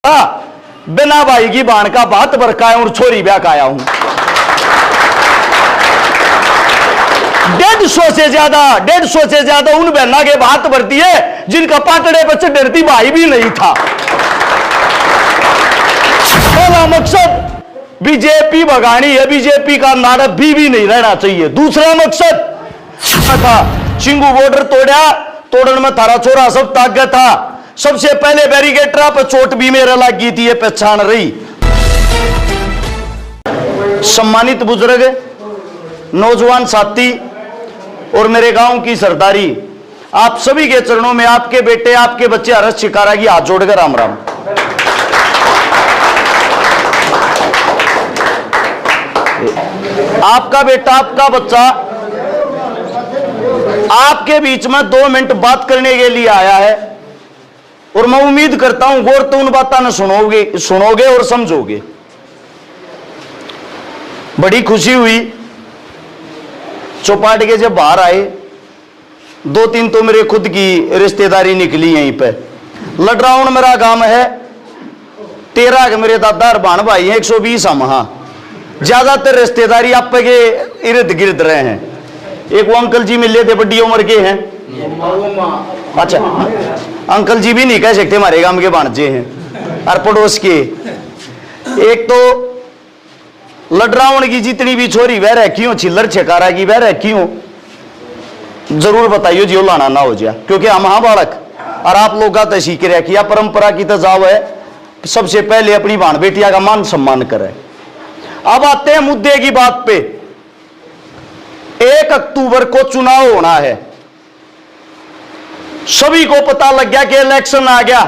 बिना भाई की बाण का बात बरकाया और छोरी ब्याह का आया हूं। 150 से ज्यादा उन बहना के बात भरती है जिनका पाटड़े पर चढ़ती भाई भी नहीं था। पहला मकसद बीजेपी भगानी है, बीजेपी का नारा भी नहीं रहना चाहिए। दूसरा मकसद था शिंगू बॉर्डर तोड़न में थारा छोरा सब ताकत था। सबसे पहले बैरिकेटर पर चोट भी मेरे लगी थी, ये पहचान रही। सम्मानित बुजुर्ग, नौजवान साथी और मेरे गांव की सरदारी, आप सभी के चरणों में आपके बेटे आपके बच्चे हर्ष शिकारा की हाथ जोड़कर राम राम। आपका बेटा आपका बच्चा आपके बीच में 2 मिनट बात करने के लिए आया है और मैं उम्मीद करता हूं गौर तो उन बातों ने सुनोगे और समझोगे। बड़ी खुशी हुई चौपाटी के जब बाहर आए, 2-3 तो मेरे खुद की रिश्तेदारी निकली यहीं पे। लडराउन मेरा गांव है, 13 के मेरे दादा और भाण भाई हैं, 120 हम। हाँ, ज्यादातर रिश्तेदारी आप के इर्द गिर्द रहे हैं। एक वो अंकल जी मिले थे, बड़ी उम्र के हैं। अच्छा, अंकल जी भी नहीं कह सकते, हमारे गांव के भाणजे हैं और पड़ोस के। एक तो लडरावण की जितनी भी छोरी वह रखी हो, छिल्लर छकारा की वह रखी हो, जरूर बताइयो जी लाना ना हो जाए, क्योंकि हम हाँ बालक और आप लोग का सीख रखिया परंपरा की तजाव है। सबसे पहले अपनी भाण बेटिया का मान सम्मान करे। अब आते हैं मुद्दे की बात पे। 1 अक्टूबर को चुनाव होना है, सभी को पता लग गया कि इलेक्शन आ गया।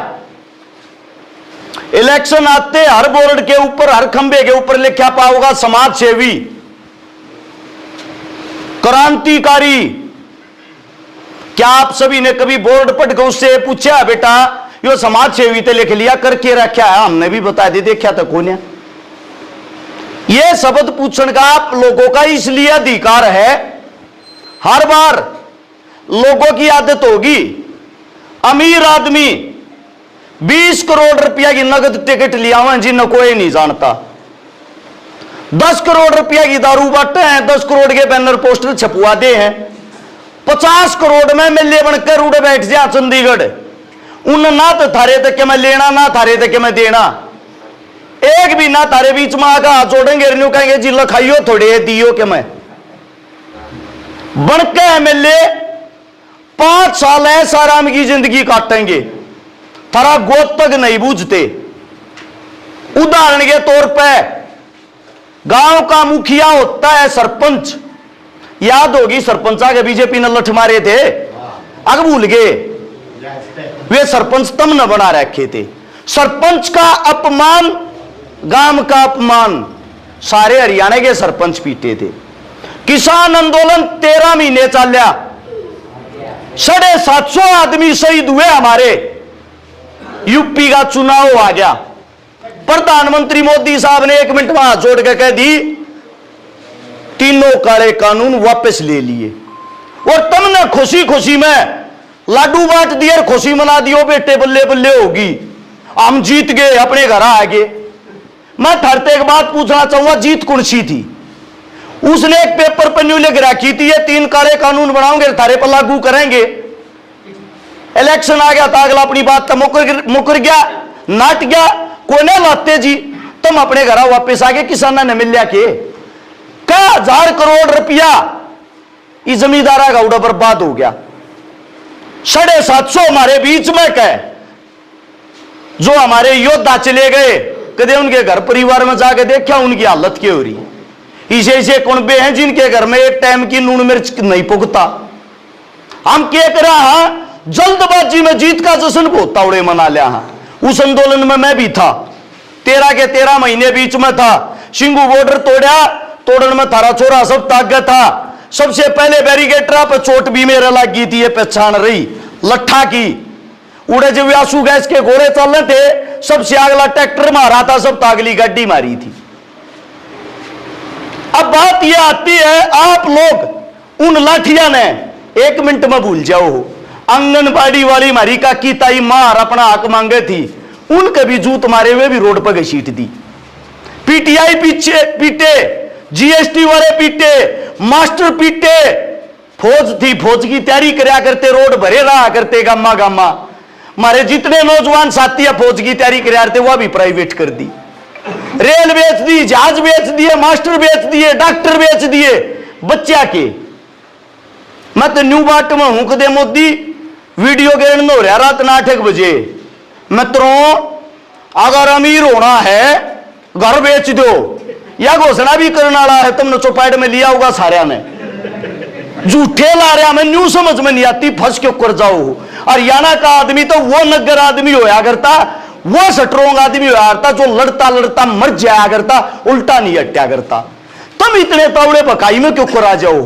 इलेक्शन आते हर बोर्ड के ऊपर, हर खंबे के ऊपर लिखा पाओगा समाज सेवी, क्रांतिकारी। क्या आप सभी ने कभी बोर्ड पढ़कर उससे पूछा बेटा यो समाज सेवी ते लिख लिया करके रखा है? हमने भी बता दी, देखा तो कौन है। यह शब्द पूछने का आप लोगों का इसलिए अधिकार है। हर बार लोगों की आदत होगी, अमीर आदमी 20 करोड़ रुपया की नगद टिकट लिया हुआ है जिन्हें कोई नहीं जानता। 10 करोड़ रुपया की दारू बांटे हैं, 10 करोड़ के बैनर पोस्टर छपवा दे हैं। 50 करोड़ में मिले बनकर उड़ बैठ जा चंडीगढ़। उन ना तो थारे तक के मैं लेना, ना थारे तक के मैं देना। एक भी ना तारे बीच में आकर हाथ जोड़ेंगे, रिन्यू कहेंगे जी लखाइयो थोड़े दियो के मैं बनके एमएलए 5 साल ऐसा आराम की जिंदगी काटेंगे, थारा गोद तक नहीं बूझते। उदाहरण के तौर पे गांव का मुखिया होता है सरपंच, याद होगी सरपंच आगे बीजेपी ने लठ मारे थे, अग भूल गए। वे सरपंच तम न बना रखे थे। सरपंच का अपमान, गांव का अपमान सारे हरियाणा के सरपंच पीटे थे। किसान आंदोलन 13 महीने चलिया, 750 आदमी शहीद हुए हमारे। यूपी का चुनाव आ गया, प्रधानमंत्री मोदी साहब ने 1 मिनट में हाथ जोड़ के कह दी तीनों काले कानून वापस ले लिए और तुमने खुशी खुशी में लाडू बांट दिए और खुशी मना दियो, बेटे बल्ले बल्ले होगी, हम जीत गए, अपने घर आ गए। मैं थरते एक बात पूछना चाहूंगा, जीत कौन सी थी? उसने एक पेपर पर न्यू लिख रखी थी ये 3 काले कानून बनाओगे थारे पर लागू करेंगे। इलेक्शन आ गया था, अगला अपनी बात मुकर गया, नाट गया, कोने लाते जी, तुम अपने घर वापस आ गए। किसाना ने मिल लिया के क्या 1000 करोड़ रुपया इस जमींदारा का उड़ा बर्बाद हो गया। 750 हमारे बीच में कह जो हमारे योद्धा चले गए, कदे उनके घर परिवार में जाके देखा उनकी हालत क्या हो रही। ऐसे कुनबे हैं जिनके घर में एक टाइम की नून मिर्च नहीं पुगता। हम क्या कर रहा है, जल्दबाजी में जीत का जश्न बहुत तावड़े मना लिया है। उस आंदोलन में मैं भी था, 13 के 13 महीने बीच में था। शिंगू बॉर्डर तोड़न में थारा छोरा सब ताकत था। सबसे पहले बैरिकेटर पर चोट भी मेरे लगी थी, ये पहचान रही लट्ठा की। उड़े जब आंसू गैस के घोड़े चल रहे थे, सबसे अगला ट्रैक्टर मारा था, सब तागली गड्डी मारी थी। अब बात यह आती है, आप लोग उन लाठिया ने 1 मिनट में भूल जाओ। आंगनबाड़ी वाली मारी काकी ताई मार अपना हक मांगे थी, उनके भी जूत मारे हुए भी रोड पर घसीट दी। पीटीआई पीछे पीटे, जीएसटी वाले पीटे, मास्टर पीटे, फौज थी, फौज की तैयारी कराया करते, रोड भरे रहा करते गामा गामा। हमारे जितने नौजवान साथी फौज की तैयारी कराया करते वह भी प्राइवेट कर दी, रेल बेच दी, जहाज बेच दिए, मास्टर बेच दिए, डॉक्टर बेच दिए बच्चा के। मैं तो न्यू बाट में हूं कदे मोदी वीडियो गेम हो रहा रात 8 बजे। मित्रों, अगर अमीर होना है घर बेच दो, या घोषणा भी करने वाला है, तुमने चौपाट में लिया होगा सारे ने, झूठे ला रहा मैं न्यू समझ में नहीं आती, फंस क्यों कर जाओ। हरियाणा का आदमी तो वो नगर आदमी होया करता, वो स्ट्रोंग आदमी होया करता जो लड़ता लड़ता मर जाया करता, उल्टा नहीं हटा करता। तुम इतने तावड़े पकाई में क्यों करा जाओ।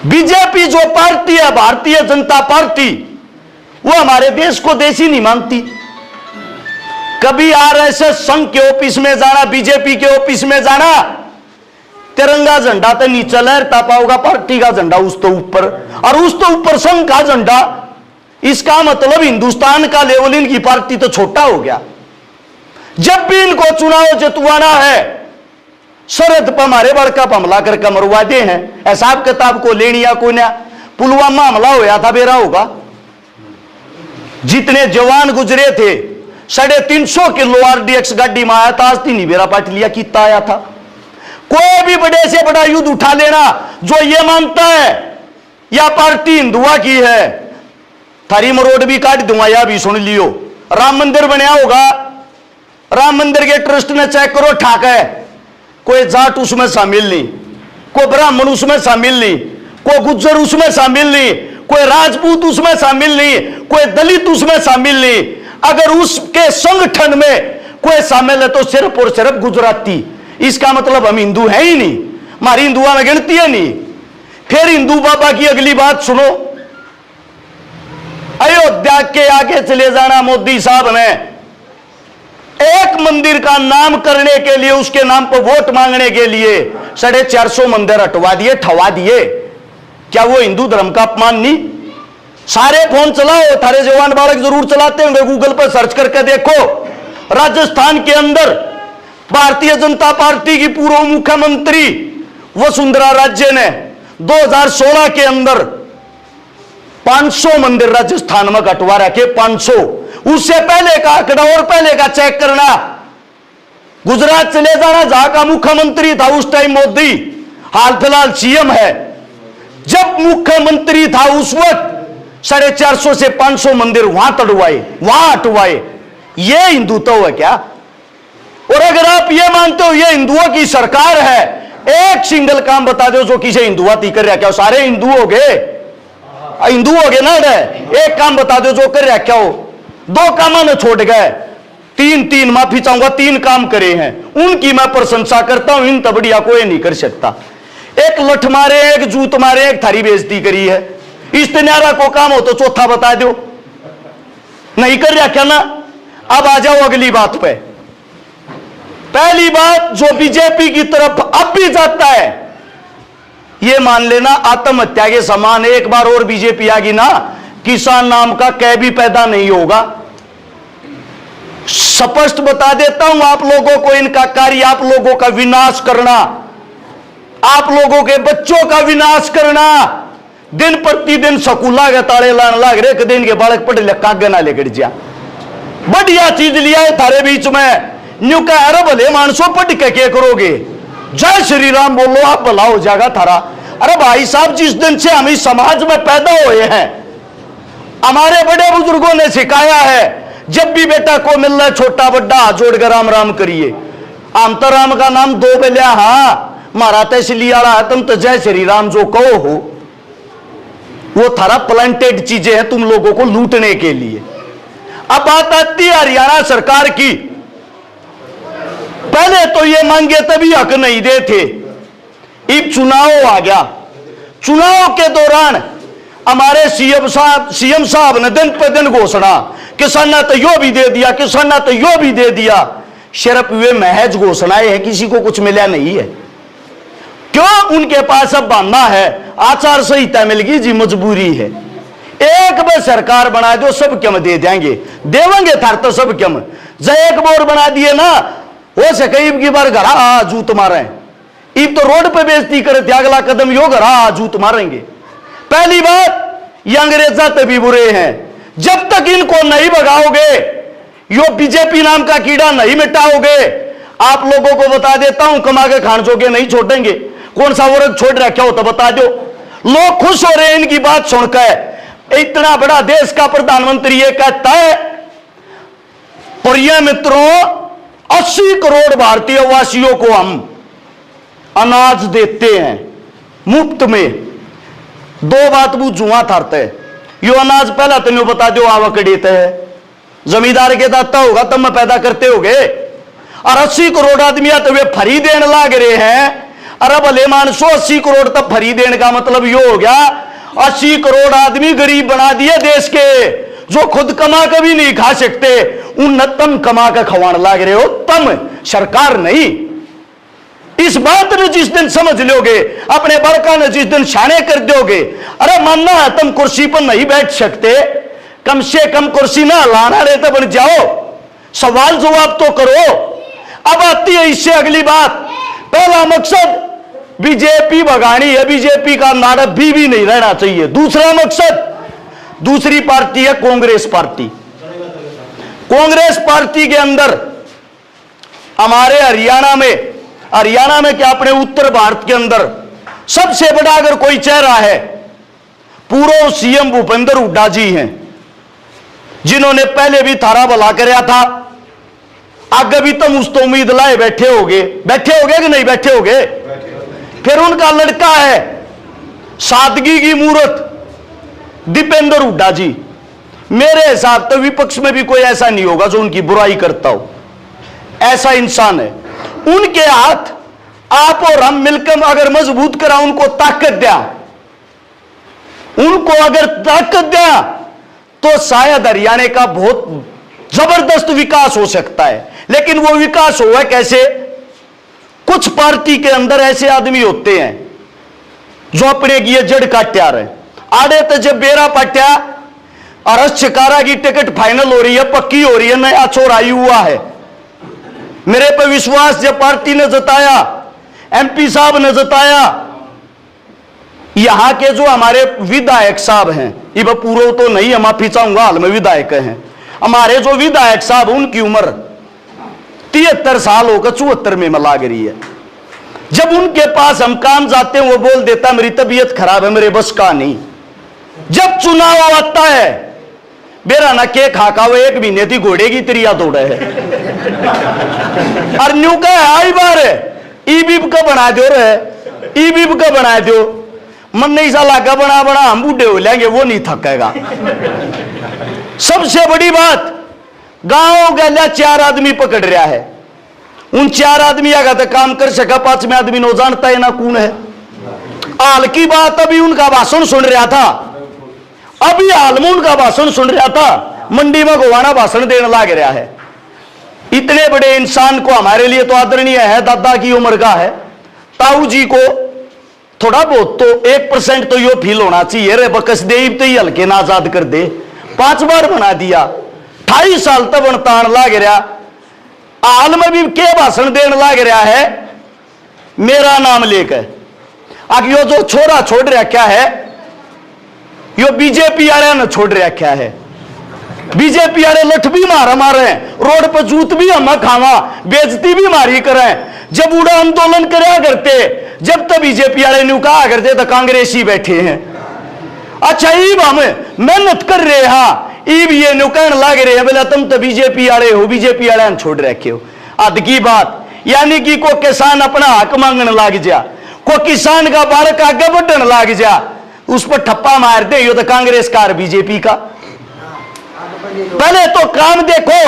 बीजेपी जो पार्टी है, भारतीय जनता पार्टी, वो हमारे देश को देशी नहीं मानती। कभी आरएसएस संघ के ऑफिस में जाना, बीजेपी के ऑफिस में जाना, तिरंगा झंडा तो नीचे लहरता पाओगा, पार्टी का झंडा उस तो ऊपर, और उस तो ऊपर संघ का झंडा। इसका मतलब हिंदुस्तान का लेवल इनकी पार्टी तो छोटा हो गया। जब भी इनको चुनाव जितवाना है, सरहद पर हमारे बड़का हमला करके मरवा दे हैं, हिसाब किताब को लेनिया कोई ना। पुलवामा हमला होया था, बेरा होगा, जितने जवान गुजरे थे, 350 किलो आरडीएक्स गाड़ी में आया था, आज तीन बेरा पार्टी लिया कितना आया था। कोई भी बड़े से बड़ा युद्ध उठा लेना, जो ये मानता है या पार्टी हिंदुआ की है, थारी में रोड भी काट दूंगा, या भी सुन लियो। राम मंदिर बनया होगा, राम मंदिर के ट्रस्ट ने चेक करो, ठाक है, कोई जाट उसमें शामिल नहीं, कोई ब्राह्मण उसमें शामिल नहीं, कोई गुज्जर उसमें शामिल नहीं, कोई राजपूत उसमें शामिल नहीं, कोई दलित उसमें शामिल नहीं। अगर उसके संगठन में कोई शामिल है तो सिर्फ और सिर्फ गुजराती। इसका मतलब हम हिंदू हैं ही नहीं, हमारी हिंदुआ में गिनती है नहीं। फिर हिंदू बाबा की अगली बात सुनो, अयोध्या के आगे चले जाना मोदी साहब ने एक मंदिर का नाम करने के लिए, उसके नाम पर वोट मांगने के लिए 450 मंदिर हटवा दिए, ठवा दिए। क्या वो हिंदू धर्म का अपमान नहीं? सारे फोन चलाओ, थारे जवान बालक जरूर चलाते होंगे, गूगल पर सर्च करके देखो। राजस्थान के अंदर भारतीय जनता पार्टी की पूर्व मुख्यमंत्री वसुंधरा राजे ने 2016 के अंदर 500 मंदिर राजस्थान में कटवा रखे, 500। उससे पहले का आंकड़ा और पहले का चेक करना। गुजरात चले जाना, जहां का मुख्यमंत्री था उस टाइम मोदी, हाल फिलहाल सीएम है। जब मुख्यमंत्री था उस वक्त 450 से 500 मंदिर वहां तड़वाए, वहां हटवाए। ये हिंदुत्व है क्या? और अगर आप ये मानते हो ये हिंदुओं की सरकार है, एक सिंगल काम बता दो जो किसी हिंदुआती कर रहा, क्या सारे हिंदू हो गए? हिंदू हो गए ना? एक काम बता दो जो कर रहा, क्या हो? 2 काम ने छोड़ गए, 3 माफी चाहूंगा, 3 काम करे हैं, उनकी मैं प्रशंसा करता हूं। इन तबड़िया कोई नहीं कर सकता। एक लठ मारे, एक जूत मारे, एक थारी बेइज्जती करी है। इस्तेन्यारा को काम हो तो चौथा बता दो, नहीं कर रहा क्या ना? अब आ जाओ अगली बात पे। पहली बात, जो बीजेपी की तरफ अब भी जाता है, ये मान लेना आत्महत्या के समान। एक बार और बीजेपी आ गई ना, किसान नाम का कै भी पैदा नहीं होगा। स्पष्ट बता देता हूं आप लोगों को, इनका कार्य आप लोगों का विनाश करना, आप लोगों के बच्चों का विनाश करना। दिन प्रतिदिन स्कूला के ताले लाने लग रहे, एक दिन के बालक पढ़ ले कागे ना लेकर जा। बढ़िया चीज लिया है थारे बीच में, न्यू का अरे भले मानसो पढ़ के क्या करोगे? जय श्री राम बोलो, आप भला हो जाएगा थारा। अरे भाई साहब, जिस दिन से हम इस समाज में पैदा हुए हैं, हमारे बड़े बुजुर्गों ने सिखाया है, जब भी बेटा को मिल रहा है छोटा बड्डा हाथ जोड़कर राम राम करिए। हम तो राम का नाम 2 बेलिया, हाँ मारा तो इसलिए आ रहा है, तुम तो जय श्री राम जो कहो हो, वो थारा प्लांटेड चीजें हैं तुम लोगों को लूटने के लिए। अब बात आती है हरियाणा सरकार की। पहले तो ये मांगे तभी हक नहीं दे थे, अब चुनाव आ गया। चुनाव के दौरान हमारे सीएम साहब ने दिन पे दिन घोषणा, किसान तो यो भी दे दिया, किसान तो यो भी दे दिया। सिर्फ वे महज घोषणाएं हैं, किसी को कुछ मिला नहीं है। क्यों? उनके पास अब बहाना है, आचार संहिता मिल गई जी, मजबूरी है। एक बार सरकार बना दो सब क्यों दे देंगे, देवेंगे थार तो सब क्यों। जब एक बोर बना दिए ना, हो सके इब की बार घरा जूत मारे, इब तो रोड पे बेइज्जती करे, अगला कदम यो घरा जूत मारेंगे। पहली बात, ये अंग्रेजा तभी बुरे हैं, जब तक इनको नहीं भगाओगे, यो बीजेपी नाम का कीड़ा नहीं मिटाओगे। आप लोगों को बता देता हूं, कमा के खान जोगे नहीं छोड़ेंगे। कौन सा वर्ग छोड़ रखा हो तो बता दो। लोग खुश हो रहे हैं इनकी बात सुनकर। इतना बड़ा देश का प्रधानमंत्री ये कहता है, प्रिय मित्रों 80 करोड़ भारतीय वासियों को हम अनाज देते हैं मुफ्त में। दो बात बुझुआ थारते, यो अनाज पहला तेन बता दो आवक देते है, जमींदार के दाता होगा तब में पैदा करते होगे। और 80 करोड़ आदमी तो वे फरी देने लाग रहे हैं। अरे भले मानसो 80 करोड़ तक फरी देने का मतलब यो हो गया 80 करोड़ आदमी गरीब बना दिए देश के, जो खुद कमा के भी नहीं खा सकते, उन तम कमा के खवान लाग रहे हो, तम सरकार नहीं। इस बात ने जिस दिन समझ लोगे, अपने बड़का ने जिस दिन शाने कर दोगे, अरे मानना है तुम कुर्सी पर नहीं बैठ सकते, कम से कम कुर्सी ना लाना रहता बन जाओ, सवाल जवाब तो करो। अब आती है इससे अगली बात। पहला मकसद बीजेपी भगानी है, बीजेपी का नारा भी नहीं रहना चाहिए। दूसरा मकसद, दूसरी पार्टी है कांग्रेस पार्टी। कांग्रेस पार्टी के अंदर हमारे हरियाणा में क्या अपने उत्तर भारत के अंदर सबसे बड़ा अगर कोई चेहरा है, पूर्व सीएम भूपेंद्र हुड्डा जी हैं, जिन्होंने पहले भी थारा भला कराया था। आगे भी तुम उस तो उम्मीद लाए बैठे होगे कि नहीं बैठे होगे। फिर उनका लड़का है सादगी की मूर्त दीपेंद्र हुड्डा जी। मेरे हिसाब तो विपक्ष में भी कोई ऐसा नहीं होगा जो उनकी बुराई करता हो, ऐसा इंसान है। उनके हाथ आप और हम मिलकर अगर मजबूत करा, उनको ताकत दिया, उनको अगर ताकत दिया तो शायद हरियाणा का बहुत जबरदस्त विकास हो सकता है। लेकिन वो विकास हुआ कैसे? कुछ पार्टी के अंदर ऐसे आदमी होते हैं जो अपने की जड़ काट्या रहे, आड़े तो जब बेरा पट्या और शिकारा की टिकट फाइनल हो रही है, पक्की हो रही है, नया चोर आई हुआ है। मेरे पे विश्वास जब पार्टी ने जताया, एमपी साहब ने जताया, यहां के जो हमारे विधायक साहब हैं, ये पूर्व तो नहीं, हम माफी चाहूंगा, हाल में विधायक हैं, हमारे जो विधायक साहब उनकी उम्र 73 साल होकर 74 में लाग रही है। जब उनके पास हम काम जाते हैं, वो बोल देता मेरी तबीयत खराब है, मेरे बस का नहीं। जब चुनाव आता है, बेरा ना के खाका वो 1 महीने की घोड़े की त्रिया दौड़े है और न्यू का आई बार ईबीब का बना दो रे, ईबीब का बना दो, मन नहीं सा लागा बना हम बूढ़े हो लेंगे, वो नहीं थकेगा। सबसे बड़ी बात, गांव गया 4 आदमी पकड़ रहा है, उन 4 आदमी का तो काम कर सका, 5वें आदमी नो जानता है ना कौन है। हाल की बात, अभी उनका भाषण सुन रहा था, अभी हाल में उनका भाषण सुन रहा था, मंडी में गोवाना भाषण देने लग रहा है। इतने बड़े इंसान को हमारे लिए तो आदरणीय है, दादा की उम्र का है, ताऊ जी को थोड़ा बहुत तो 1% तो यो फील होना चाहिए, रे बकस दे तो ही हल्के ना आजाद कर दे। 5 बार बना दिया, 28 साल तक बनतान लाग रहा, हाल में भी के भाषण देने लाग रहा है मेरा नाम लेकर। अब यो जो छोरा छोड़ रखा है, यो बीजेपी वाले ने छोड़ रखा है। बीजेपी वाले लठ भी मारे, रोड पर जूत भी हम खावा, बेइज्जती भी मारी करें। जब उड़ा आंदोलन कराया करते, जब तक बीजेपी वाले न्यू कहा करते तो कांग्रेसी बैठे हैं। अच्छा, ईब हम मेहनत कर रहे हैं, ईब ये न्यू कहने लग रहे हैं बोला तुम तो बीजेपी वाले हो, बीजेपी वाले ने छोड़ रखे हो। अद की बात, यानी कि को किसान अपना हक मांगने लग जा, को किसान का बालक आगे बढ़ने लग जा, उस पर ठप्पा मार दे, यो तो कांग्रेस का और बीजेपी का। पहले तो काम देखो,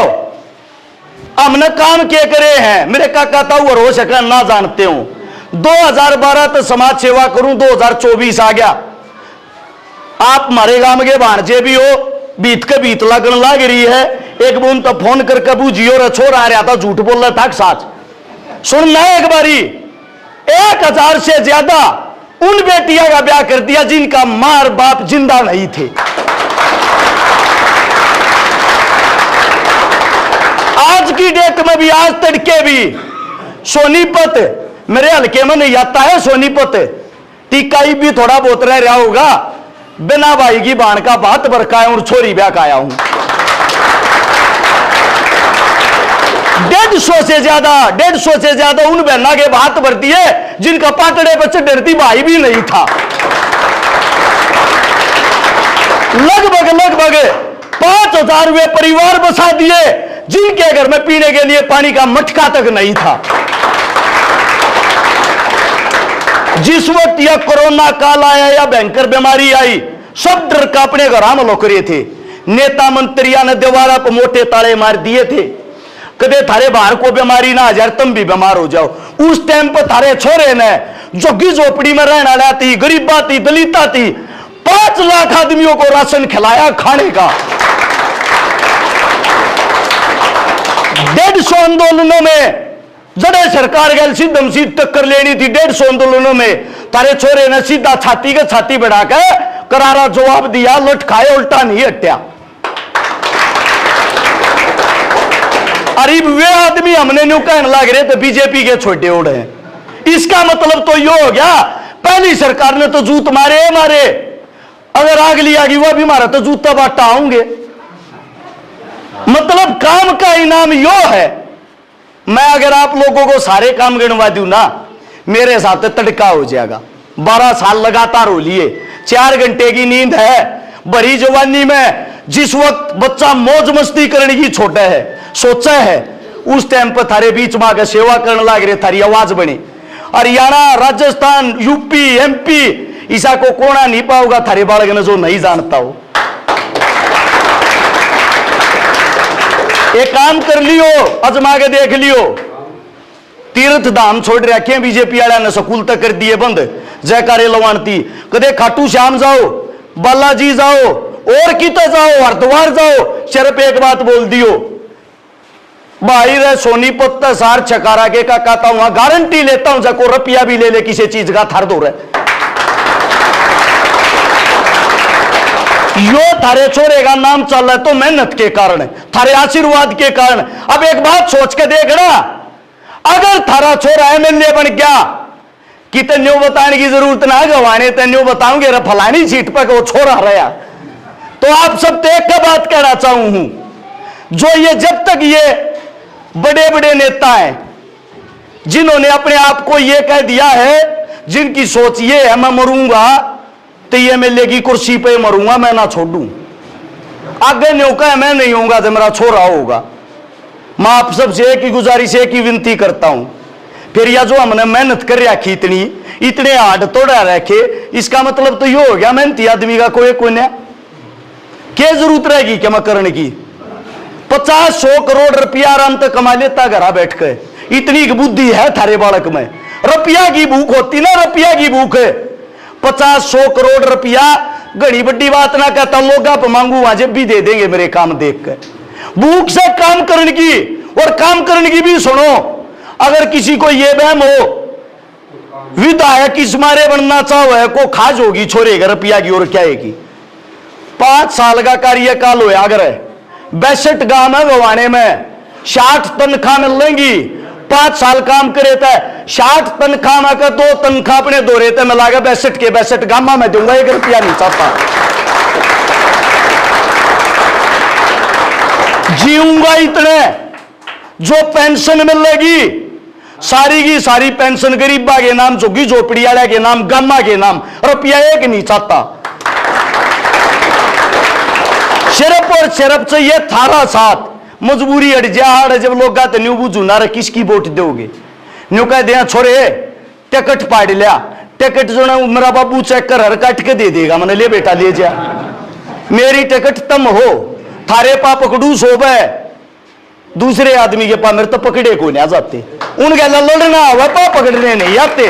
हमने काम क्या करे हैं। मेरे काका ताऊ और हो सका ना जानते हो, 2012 तो समाज सेवा करूं, 2024 आ गया। आप हमारे गांव के भाणजे भी हो, बीत के बीत लगन लग रही है। एक बूंद तो फोन करके बूझियो रे छोर आ रहा था, झूठ बोल रहा था साच सुनना है। एक बारी 1000 से ज्यादा उन बेटियों का ब्याह कर दिया जिनका मार बाप जिंदा नहीं थे। आज की डेट में भी, आज तड़के भी सोनीपत मेरे हल्के में नहीं आता है। सोनीपत टिकाई भी थोड़ा बहुत रह रहा होगा। बिना भाई की बाण का बात बरकाया और छोरी ब्याह का आया हूं। 150 से ज्यादा उन बहना के बात भरती है जिनका पाटड़े पर डरती भाई भी नहीं था। लगभग 5,000 रुपए परिवार बसा दिए जिनके घर में पीने के लिए पानी का मटका तक नहीं था। जिस वक्त यह कोरोना काल आया या भयंकर बीमारी आई, सब डर का अपने घर में लोग रहे थे। नेता मंत्रियों ने दीवारा पर मोटे ताले मार दिए थे, कदे थारे बाहर को बीमारी ना आ जाए, तुम भी बीमार हो जाओ। उस टाइम पर थारे छोरे ने झुग्गी झोपड़ी में रहने वाला थी, गरीबा थी, दलिता थी, 5 लाख आदमियों को राशन खिलाया खाने का। 150 आंदोलनों में जड़े सरकार गैल सीधम सीध टक्कर लेनी थी। 150 आंदोलनों में तारे छोरे ने सीधा छाती के छाती बढ़ाकर करारा जवाब दिया, लट खाए उल्टा नहीं हट्या। अरे वे आदमी हमने न्यू कहने लग रहे थे बीजेपी के छोटे ओढ़ हैं। इसका मतलब तो यो हो गया, पहली सरकार ने तो जूत मारे, अगर आग लिया गई वह भी मारा तो जूता बाटा आऊंगे। मतलब काम का इनाम यो है। मैं अगर आप लोगों को सारे काम गिनवा दूं ना, मेरे साथ तड़का हो जाएगा। 12 साल लगातार हो लिए, 4 घंटे की नींद है। बड़ी जवानी में जिस वक्त बच्चा मौज मस्ती करने की छोटा है, सोचा है, उस टाइम पर थारे बीच में आगे सेवा करने लग रहे, थारी आवाज बनी। हरियाणा, राजस्थान, यूपी, एमपी, ईसा को कोना नहीं पाओगा थारे बालक ने जो नहीं जानता हो। एक काम कर लियो, अजमा के देख लियो, तीर्थ धाम छोड़ रखे बीजेपी वाला ने, स्कूल तक कर दिए बंद। जयकारे लवानती, कदे खाटू श्याम जाओ, बालाजी जाओ, और कितना जाओ, हरिद्वार जाओ, सिर्फ एक बात बोल दियो, भाई रे सोनीपत सार चकारा के का कहता हूं, गारंटी लेता हूं, जाको रुपया भी ले ले किसी चीज का थर दो रहे। यो थारे छोरे का नाम चल रहा है तो मेहनत के कारण, थारे आशीर्वाद के कारण। अब एक बात सोच के देखना, अगर थारा छोरा एमएलए बन गया कि तेन्यो बताने की जरूरत ना गवाने, तेन्यो बताऊंगे रे फलानी सीट पर वो छोरा रहा। तो आप सब तो एक बात कहना चाहूं हूं, जो ये जब तक ये बड़े बड़े नेता हैं जिन्होंने अपने आप को ये कह दिया है, जिनकी सोच ये है मैं मरूंगा तो ये एमएलए की कुर्सी पे मरूंगा, मैं ना छोड़ूं, आगे न्योका है मैं नहीं होऊंगा तो मेरा छोरा होगा। मैं आप सबसे एक ही गुजारिश, एक ही विनती करता हूं, फिर यह जो हमने मेहनत कर रखी इतने हार्ड तोड़ा रखे, इसका मतलब तो ये हो गया मेहनती आदमी का कोई न क्या जरूरत रहेगी क्या मैं करने की। 50-100 करोड़ रुपया आराम तक कमा लेता घरा बैठ के, इतनी बुद्धि है थारे बालक में। रुपया की भूख होती ना, रुपया की भूख है। 50-100 करोड़ रुपया घड़ी बड़ी बात ना कहता, लोग आप मांगू वहां जब भी दे देंगे मेरे काम देख कर। भूख से काम करने की, और काम करने की भी सुनो, अगर किसी को यह वहम हो विधायक इस मारे बनना चाहो है को खाज होगी छोरे का रुपया की और क्या है की। 5 साल का कार्यकाल हो अगर 62 गांव है गवाने में 60 तनख्वाह मिल लेंगी। 5 साल काम करे था 60 तनख्वाह में का 2 तनख्वाह अपने दो रहते मैं लागा 62 के 62 गामा में दूंगा, 1 रुपया नहीं चाहता। जीऊंगा इतने, जो पेंशन मिलेगी सारी की सारी पेंशन गरीबा के नाम, झुग्गी झोपड़ी वाले के नाम, गामा के नाम, रुपया 1 नहीं चाहता। सिर्फ और सिर्फ चाहिए थारा साथ। मजबूरी अड़ जा, जब लोग गाते न्यू बुझू ना रे किसकी वोट दोगे, न्यू कह दिया छोरे टिकट पाड़ लिया, टिकट जो ना मेरा बाबू चेक कर हर काट के दे देगा, मैंने ले बेटा ले जा, मेरी टिकट तम हो, थारे पा पकड़ू सोबे दूसरे आदमी के पास मेरे तो पकड़े को नहीं आ जाते, उनके लड़ना हुआ पा पकड़ने नहीं आते।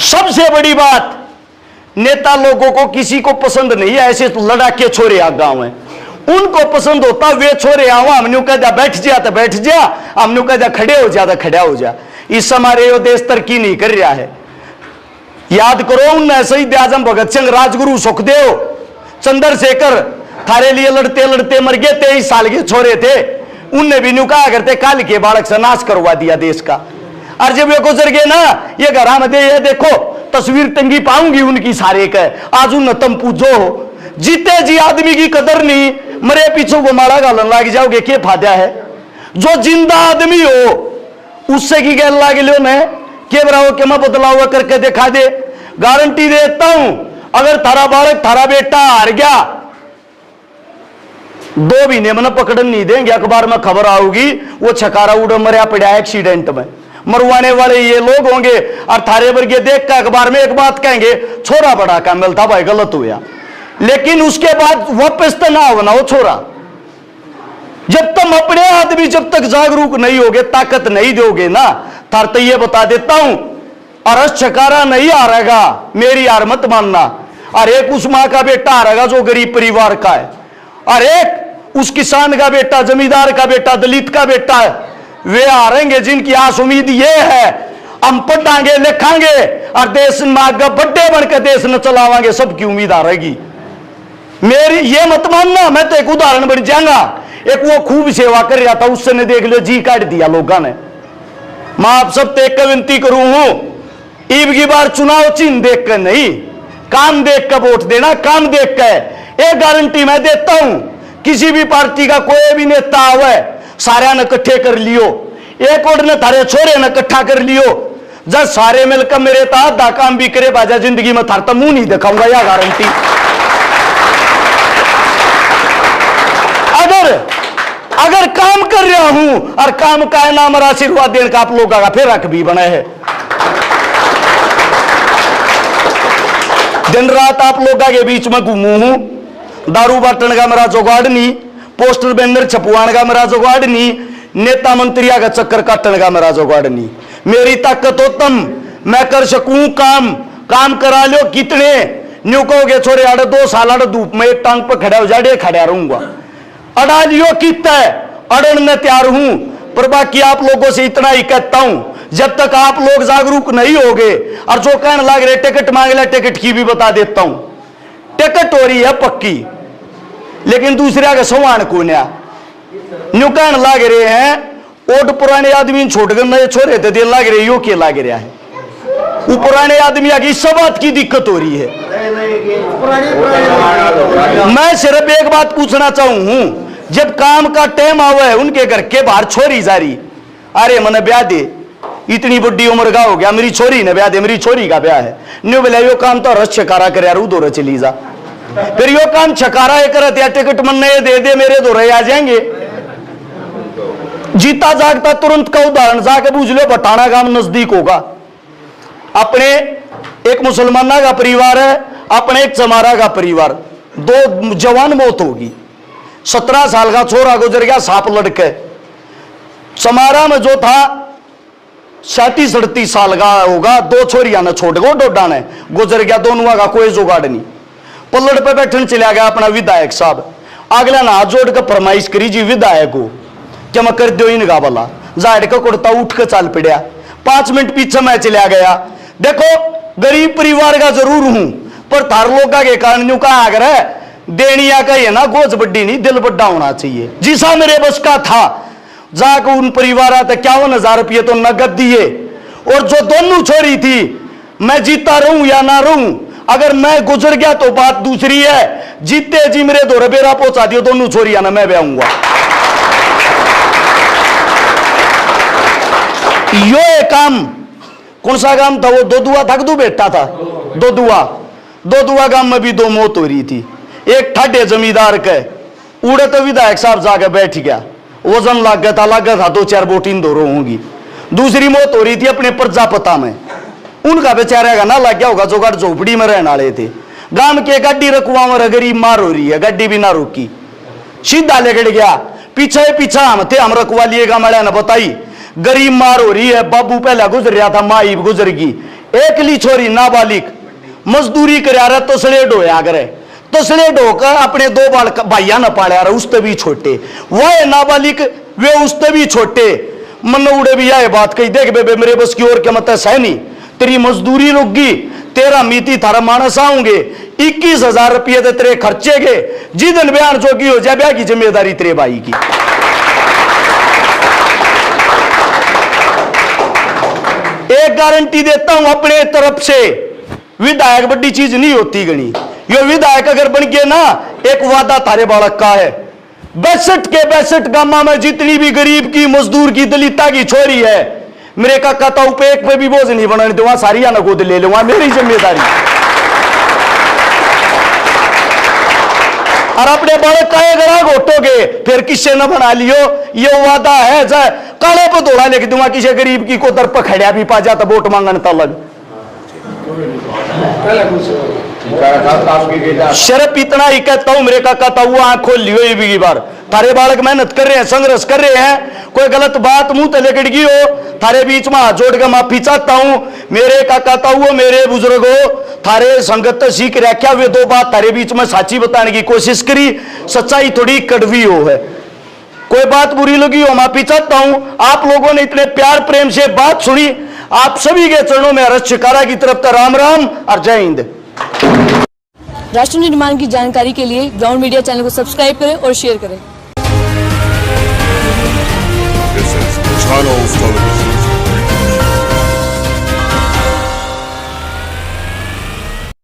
सबसे बड़ी बात, नेता लोगों को किसी को पसंद नहीं है, ऐसे लड़ाके छोरे आ गांव है, उनको पसंद होता वे छोरे आओ, हमने कह दिया बैठ जा तो बैठ जा, हमने कह दिया खड़े हो जा तो खड़ा हो जा। इस हमारे यो देश तरक्की नहीं कर रहा है। याद करो उन शहीद आजम भगत सिंह, राजगुरु सुखदेव, चंद्रशेखर, थारे लिए लड़ते लड़ते मर गए, 23 साल के छोरे थे, उनने भी न्यू कहा करते काल के बालक से नाश करवा दिया देश का। और जब ये गुजर गए ना, ये घर में दे, ये देखो तस्वीर टंगी पाऊंगी उनकी सारे के, आज उन तुम पूजो हो। जीते जी आदमी की कदर नहीं, मरे पीछे को माड़ा गालन लाग जाओगे, क्या फायदा है? जो जिंदा आदमी हो उससे की गैल लाग लो ने के बराबर के मैं बदलाव करके दिखा दे। गारंटी देता हूं, अगर थारा बालक थारा बेटा हार गया, 2 महीने में पकड़न नहीं देंगे, अखबार में खबर आऊगी वो छकारा उड़ मरिया पड़ा एक्सीडेंट में। मरवाने वाले ये लोग होंगे और थारे वर्गे देख कर अखबार में एक बात कहेंगे, छोरा बड़ा काम मिलता भाई, गलत हुआ। लेकिन उसके बाद वापस तो ना होना वो छोरा। जब तुम अपने आदमी जब तक जागरूक नहीं होगे, ताकत नहीं दोगे ना, थार तो ये बता देता हूं, अरस छकारा नहीं हारेगा, मेरी हार मत मानना। और एक उस मां का बेटा हारेगा जो गरीब परिवार का है, और एक उस किसान का बेटा, जमींदार का बेटा, दलित का बेटा है। वे हारेंगे जिनकी आस उम्मीद ये है हम पढ़ांगे लिखांगे और देश में बड़े बनकर देश न चलावांगे, सबकी उम्मीद हारेगी। मेरी ये मत मानना, मैं तो एक उदाहरण बन जाऊंगा। एक वो खूब सेवा कर रहा था, उससे ने देख लो जी काट दिया लोगों ने। मैं आप सब एक विनती करूं हूं, ईब की बार चुनाव चिन्ह देख कर नहीं, काम देख कर वोट देना, काम देख कर। एक गारंटी मैं देता हूं, किसी भी पार्टी का कोई भी नेता आवे, सारे ने इकट्ठे कर लियो, एक और ने थारे छोरे ने इकट्ठा कर लियो, जब सारे मिलकर मेरे तो आधा काम भी करे बाजा, जिंदगी में थारता मुंह नहीं दिखाऊंगा, यह गारंटी। अगर काम कर रहा हूं और काम का नाम और आशीर्वाद देने का आप लोगों का फिर रख भी बना है। दिन रात आप लोगों के बीच में घूमू हूं, दारू बांटने का मेरा जुगाड़ नहीं, पोस्टर बैनर छपवाने का मेरा जुगाड़ नहीं, नेता मंत्रियों का चक्कर काटने का मेरा जुगाड़ नहीं। मेरी ताकत हो तम, मैं कर सकूं काम, काम करा लो कितने न्यू कहोगे छोरे आड़े 2 साल आड़े धूप में एक टांग पर खड़ा हो जाए, खड़ा रहूंगा। अड़ा लियो कितना है, अड़न में तैयार हूं, पर बाकी आप लोगों से इतना ही कहता हूं, जब तक आप लोग जागरूक नहीं होगे और जो कहने लग रहे टिकट मांग ले, टिकट की भी बता देता हूं, टिकट हो रही है पक्की, लेकिन दूसरे का सवान कौन है? न्यू कहने लग रहे हैं ओट पुराने आदमी छोड़ कर नए छोरे थे देर लग रहे, यो के लग रहा है वो पुराने आदमी की सब बात की दिक्कत हो रही है। मैं सिर्फ एक बात पूछना चाहूं, जब काम का टाइम आवे उनके घर के बाहर छोरी जा रही, अरे मैंने ब्याह दे, इतनी बड़ी उम्र का हो गया, मेरी छोरी ने ब्याह दे, मेरी छोरी का ब्याह है। न्यू बोला यो काम तो रस छकारा कर यार, उधर चली जा, फिर यो काम छकारा है करत या टिकट मन दे दे, मेरे दौरे आ जाएंगे। जीता जागता तुरंत का उदाहरण जाके पूछ लो, बटाना गांव नजदीक होगा। अपने एक मुसलमाना का परिवार है, अपने एक चमारा का परिवार, 2 जवान मौत होगी। 17 साल का छोरा गुजर गया, सांप लड़के। चमारा में जो था 37-38 साल का होगा, 2 छोरिया ने छोड़ गो, डोडा ने गुजर गया, दोनों का कोई जुगाड़ नहीं। पल्लड़ पे बैठन चला गया अपना विधायक साहब, अगला ना हाथ जोड़ कर फरमाइश करी जी विधायक को क्या मैं कर दो इनका वाला, जाड़ का कुर्ता उठ के चाल पड़ा। 5 मिनट पीछे मैं चला गया, देखो गरीब परिवार का जरूर हूं, पर थार लोगा के कारण यूं कहा अगर है देनिया का ये ना गोज बड्डी नहीं, दिल बड्डा होना चाहिए। जिसा मेरे बस का था जाकर उन परिवार तक 51,000 रुपये तो नगद दिए, और जो दोनों छोरी थी, मैं जीता रहूं या ना रहूं, अगर मैं गुजर गया तो बात दूसरी है, जीते जी मेरे दो रबेरा पहुंचा दियो दोनों छोरिया ना, मैं ब्याऊंगा। यो एक काम, कौन सा काम था वो? दोदुआ था, दो बेटा था, दोदुआ गांव में भी 2 मौत हो रही थी। एक ठाडे जमींदार के उड़े तो विधायक साहब जाकर बैठ गया, वजन लग गया था 2-4 बोटिन दोरों होंगी। दूसरी मौत हो रही थी अपने प्रजापता में, उनका बेचारे का ना लग गया होगा, जोगाड़ झोपड़ी में रहने वाले थे। गांव के गाड़ी रखवा में गरीब मार हो रही है, गाड़ी भी ना रुकी, सीधा लेकर गया, पीछे हम थे, हम रखवा लिएगा, मैंने ना बताई गरीब मार हो रही है। बाबू पहला गुजर रहा था, माई गुजर गई, एकली छोरी नाबालिग मजदूरी करा रहा, तो सड़े ढोया करे, तो सड़े ढोकर अपने 2 बाल भाइया न पाड़ा रहा, उससे भी छोटे, वह नाबालिग वे उससे भी छोटे। मन उड़े भी आए बात कही, देख बेबे मेरे बस की ओर क्या मत है नहीं, तेरी मजदूरी रुक गई, तेरा मीति थारा मानस आऊंगे, 21,000 रुपये दे तेरे खर्चे के जिदन बयान जोगी हो जाए ब्याह की जिम्मेदारी तेरे भाई की। एक गारंटी देता हूं अपने तरफ से, विधायक बड़ी चीज नहीं होती गणी। यो विधायक अगर बन गए ना, एक वादा थारे बालक का है, 62 के 62 गामा में जितनी भी गरीब की, मजदूर की, दलिता की छोरी है, मेरे काका ताऊ पे एक पे भी बोझ नहीं बनाने दूंगा, सारी ना गोद ले लूंगा, मेरी जिम्मेदारी। और अपने बालक का गला घोटोगे फिर किससे न बना लियो, ये वादा है जाए काले पे धोड़ा लिख दूंगा, किसी गरीब की को दर पर खड़ा भी पा जाता वोट मांगने तलग। शर्फ इतना ही कहता हूं, मेरे काका ताऊ आंख खोल लियो ये भी बार, थारे बालक मेहनत कर रहे हैं, संघर्ष कर रहे हैं, कोई गलत बात मुंह तले गिड़ गई हो, थारे बीच में हाथ जोड़ के माफी चाहता हूं। मेरे काका ताऊ, मेरे बुजुर्गो, थारे संगत सीख रखा, वे दो बात थारे बीच में साची बताने की कोशिश करी, सच्चाई थोड़ी कड़वी हो है, कोई बात बुरी लगी हो माफी चाहता हूं। आप लोगों ने इतने प्यार प्रेम से बात सुनी, आप सभी के चरणों में अरज शिकारा की तरफ का राम राम और जय हिंद। राष्ट्र निर्माण की जानकारी के लिए ग्राउंड मीडिया चैनल को सब्सक्राइब करें और शेयर करें। This is Channels Television.